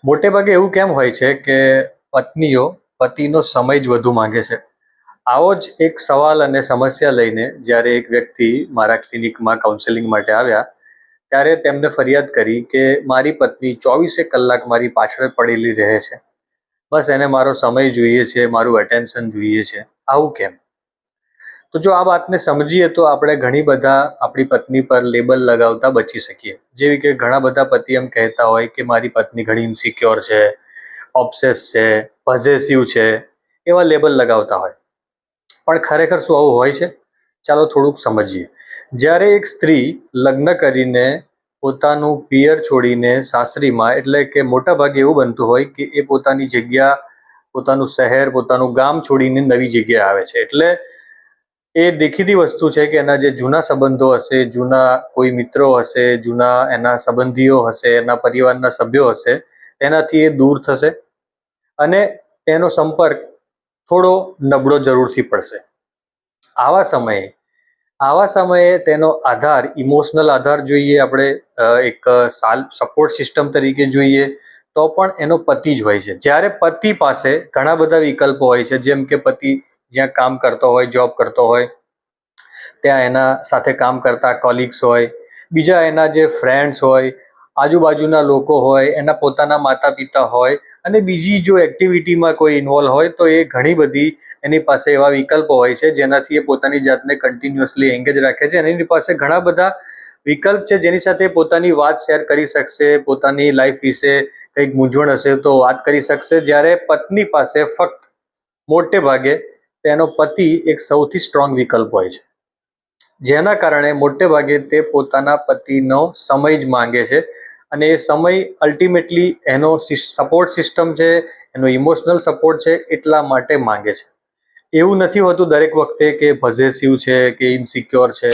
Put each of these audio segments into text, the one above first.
મોટે ભાગે એવું કેમ હોય છે કે પત્નીઓ પતિનો સમય જ વધુ માંગે છે? આવો જ એક સવાલ અને સમસ્યા લઈને જ્યારે એક વ્યક્તિ મારા ક્લિનિકમાં કાઉન્સેલિંગ માટે આવ્યા, ત્યારે તેમને ફરિયાદ કરી કે મારી પત્ની 24 કલાક મારી પાછળ પડેલી રહે છે. બસ એને મારો સમય જોઈએ છે, મારું અટેન્શન જોઈએ છે. આવું કેમ? તો જો આ વાતને સમજીએ તો આપણે ઘણી બધા આપણી પત્ની પર લેબલ લગાવતા બચી શકીએ. જેવી કે ઘણા બધા પતિ એમ કહેતા હોય કે મારી પત્ની ઘણી ઇન્સિક્યોર છે, ઓબ્સેસ છે, પોઝેસિવ છે, એવા લેબલ લગાવતા હોય. પણ ખરેખર શું આવું હોય છે? ચાલો થોડુંક સમજીએ. જ્યારે એક સ્ત્રી લગ્ન કરીને પોતાનું પિયર છોડીને સાસરીમાં, એટલે કે મોટા ભાગે એવું બનતું હોય કે એ પોતાની જગ્યા, પોતાનું શહેર, પોતાનું ગામ છોડીને નવી જગ્યાએ આવે છે. એટલે એ દેખીતી વસ્તુ છે કે એના જે જૂના સંબંધો હશે, જૂના કોઈ મિત્રો હશે, જૂના એના સંબંધીઓ હશે, એના પરિવારના સભ્યો હશે, તેનાથી એ દૂર થશે અને તેનો સંપર્ક થોડો નબળો જરૂરથી પડશે. આવા સમયે તેનો આધાર, ઇમોશનલ આધાર જોઈએ આપણે, એક સપોર્ટ સિસ્ટમ તરીકે જોઈએ તો પણ એનો પતિ જ હોય છે. જ્યારે પતિ પાસે ઘણા બધા વિકલ્પો હોય છે, જેમ કે પતિ જ્યાં કામ કરતો હોય, જોબ કરતો હોય, ત્યાં એના સાથે કામ કરતા કોલિગ્સ હોય, બીજા એના જે ફ્રેન્ડ્સ હોય, આજુબાજુના લોકો હોય, એના પોતાના માતા પિતા હોય, અને બીજી જો એક્ટિવિટીમાં કોઈ ઇન્વોલ્વ હોય તો એ ઘણી બધી એની પાસે એવા વિકલ્પો હોય છે જેનાથી એ પોતાની જાતને કન્ટિન્યુઅસલી એન્ગેજ રાખે છે. અને એની પાસે ઘણા બધા વિકલ્પ છે જેની સાથે પોતાની વાત શેર કરી શકશે, પોતાની લાઈફ વિશે કંઈક મૂંઝવણ હશે તો વાત કરી શકશે. જ્યારે પત્ની પાસે ફક્ત મોટે ભાગે તેનો પતિ એક સૌથી સ્ટ્રોંગ વિકલ્પ હોય છે, જેના કારણે મોટે ભાગે તે પોતાના પતિનો સમય જ માંગે છે. અને એ સમય અલ્ટિમેટલી એનો સપોર્ટ સિસ્ટમ છે, એનો ઇમોશનલ સપોર્ટ છે, એટલા માટે માંગે છે. એવું નથી હોતું દરેક વખતે કે પોઝેસિવ છે કે ઇનસિક્યોર છે.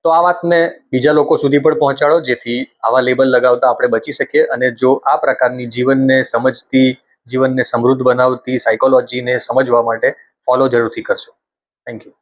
તો આ વાતને બીજા લોકો સુધી પણ પહોંચાડો, જેથી આવા લેબલ લગાવતા આપણે બચી શકીએ. અને જો આ પ્રકારની જીવનને સમજતી, જીવનને સમૃદ્ધ બનાવતી સાયકોલોજીને સમજવા માટે ફોલો જરૂરથી કરશો. Thank you.